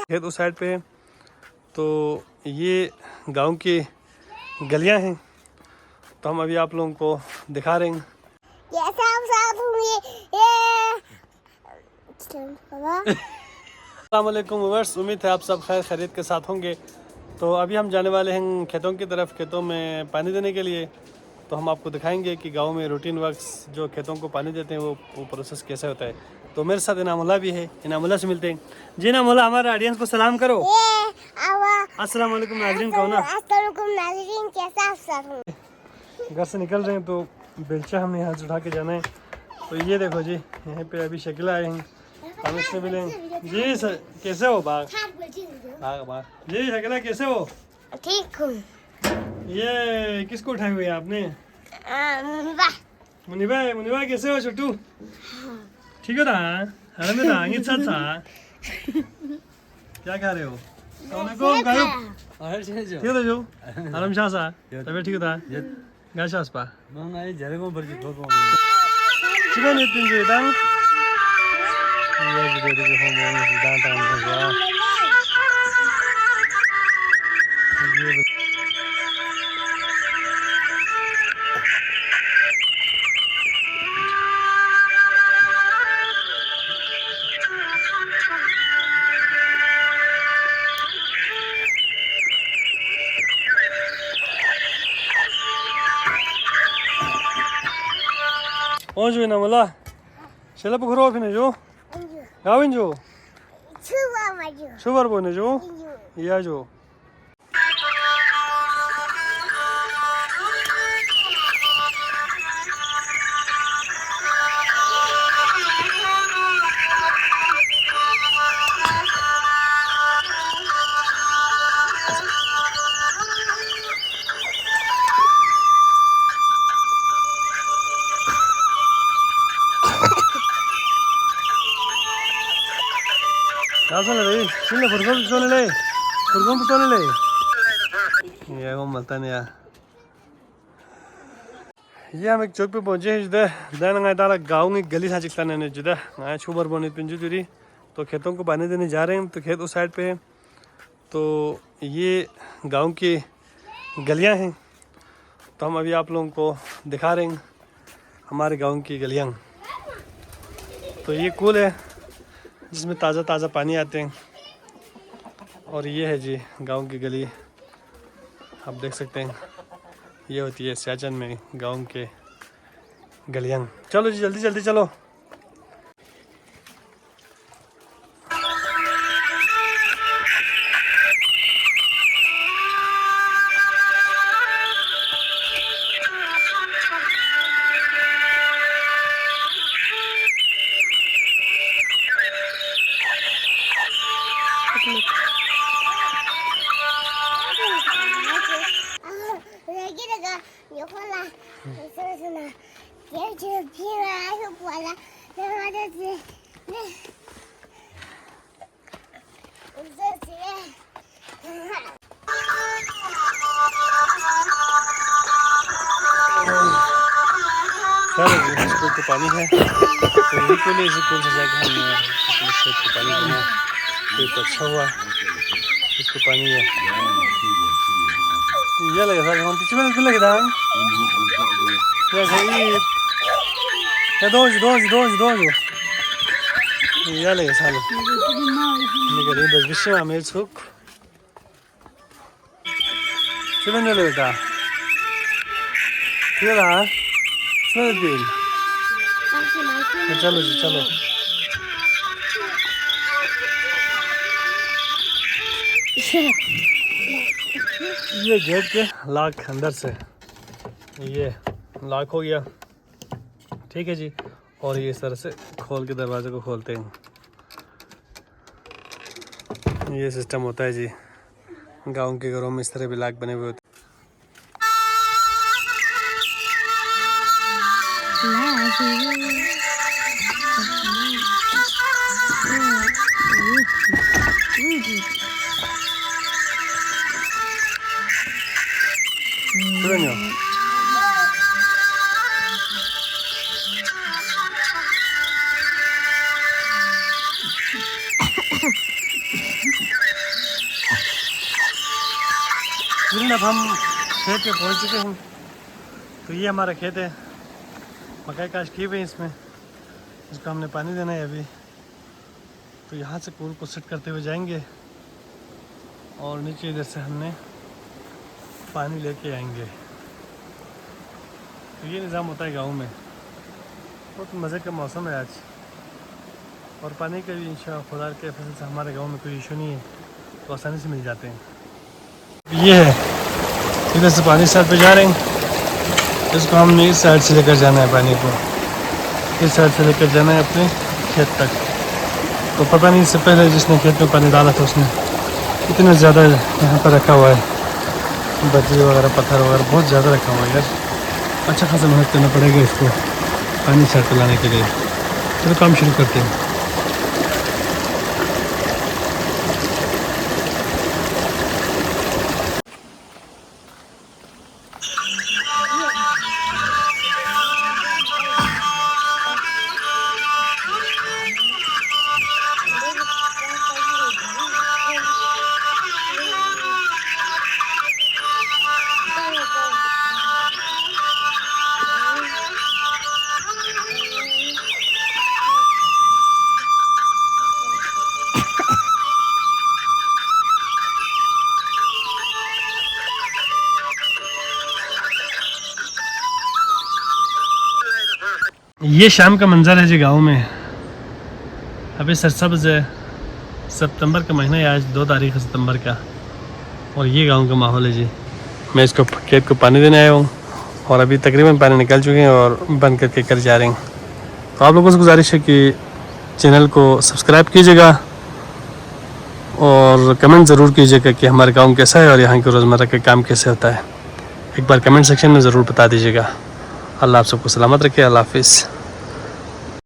खेत उस साइड पे है, तो ये गांव की गलियां हैं। तो हम अभी आप लोगों को दिखा रहे हैं। अस्सलाम वालेकुम व्यूअर्स, उम्मीद है आप सब खैर खैरियत के साथ होंगे। तो अभी हम जाने वाले हैं खेतों की तरफ, खेतों में पानी देने के लिए। तो हम आपको दिखाएंगे कि गांव में रूटीन वर्क्स जो खेतों को पानी देते हैं वो प्रोसेस कैसे होता है। तो मेरे साथ इनामुल्लाह भी है, इनामुल्लाह से मिलते हैं। जी इनामुल्लाह, हमारे ऑडियंस को सलाम करो। अस्सलाम वालेकुम नाज़रीन कहो ना। घर से निकल रहे हैं तो बेलचा हमने यहाँ से उठा के जाना है। तो ये देखो जी, यहाँ पे अभी शकील आए हैं, हम इससे मिलेंगे। जी सर, कैसे हो? बाग जी शकीला, कैसे हो? ठीक हूँ। ये किसको उठाए हुए हैं आपने? मुनिबा कैसे हो? छोटू ठीक हो? क्या खा रहे हो? ठीक है जो आराम शाह सा तबीयत ठीक था गाशास पा चिकन इतनी जो इधर ये वीडियो जो हम ये onju ina mula shela bukhro phine jo gawin jo subar bone jo ya jo Kasana deh, sini furgon tuh le, furgon tuh le. ये वो मलता नहीं यार। ये हम एक चौक पे पहुंचे हैं जिधर दाना गाय तारा गाँव की गली सा चिकता नहीं जिधर गाय छुबर बने पिंजू तुरी। तो खेतों को पानी देने जा रहे हैं। तो खेत उस साइड पे है, तो ये गांव की गलियां हैं। तो हम अभी आप लोगों को दिखा रहे हैं हमारे गांव की गलियां। तो ये कूल है जिसमें ताज़ा ताज़ा पानी आते हैं। और ये है जी गांव की गली, आप देख सकते हैं। ये होती है सियाचन में गांव के गलियां। चलो जी जल्दी जल्दी चलो। चलो जी स्कूल तो पानी है, तो यही के लिए स्कूल से जाके हम खेत को पानी देना। ये तो अच्छा हुआ इसको पानी है। ये लगे सर हम पीछे में लगे था ये सही ये दो ये लगे सालो निकले बस विषय में छुक चलो नहीं लेता ये रहा चलो दिन चलो जी चलो। ये गेट के लॉक अंदर से ये लॉक हो गया, ठीक है जी। और ये इस तरह से खोल के दरवाजे को खोलते हैं। ये सिस्टम होता है जी गांव के घरों में, इस तरह भी लॉक बने हुए होते हैं। फिर अब हम खेत पे पहुंच चुके हैं। तो ये हमारा खेत है, मकई काश की हुई है इसमें, इसको हमने पानी देना है अभी। तो यहाँ से पूल को सेट करते हुए जाएंगे और नीचे इधर से हमने पानी लेके आएंगे। तो ये निज़ाम होता है गांव में। बहुत मज़े का मौसम है आज, और पानी का भी इंशाअल्लाह खुदा के फजल से हमारे गांव में कोई इशू नहीं है, तो आसानी से मिल जाते हैं। ये है, इधर से पानी साइड पे जा रहे हैं, इसको हमने इस साइड से लेकर जाना है, पानी को इस साइड से लेकर जाना है अपने खेत तक। तो पता नहीं इससे पहले जिसने खेत में पानी डाला था उसने इतना ज़्यादा यहाँ पर रखा हुआ है, बजरी वगैरह पत्थर वगैरह बहुत ज़्यादा रखा हुआ है यार। अच्छा खासा मेहनत करना पड़ेगा इसको पानी साइड पर लाने के लिए। चलो काम शुरू करते हैं। ये शाम का मंज़र है जी गांव में। अभी सरसब्ज़ है, सितंबर का महीना है आज, 2 तारीख सितंबर का, और ये गांव का माहौल है जी। मैं इसको खेत को पानी देने आया हूँ और अभी तकरीबन पानी निकल चुके हैं और बंद करके कर जा रहे हैं। तो आप लोगों से गुजारिश है कि चैनल को सब्सक्राइब कीजिएगा और कमेंट ज़रूर कीजिएगा कि हमारे गाँव कैसा है और यहाँ के रोज़मर्रा का काम कैसे होता है। एक बार कमेंट सेक्शन में ज़रूर बता दीजिएगा। अल्लाह आप सबको सलामत रखे। अल्लाह हाफिज़।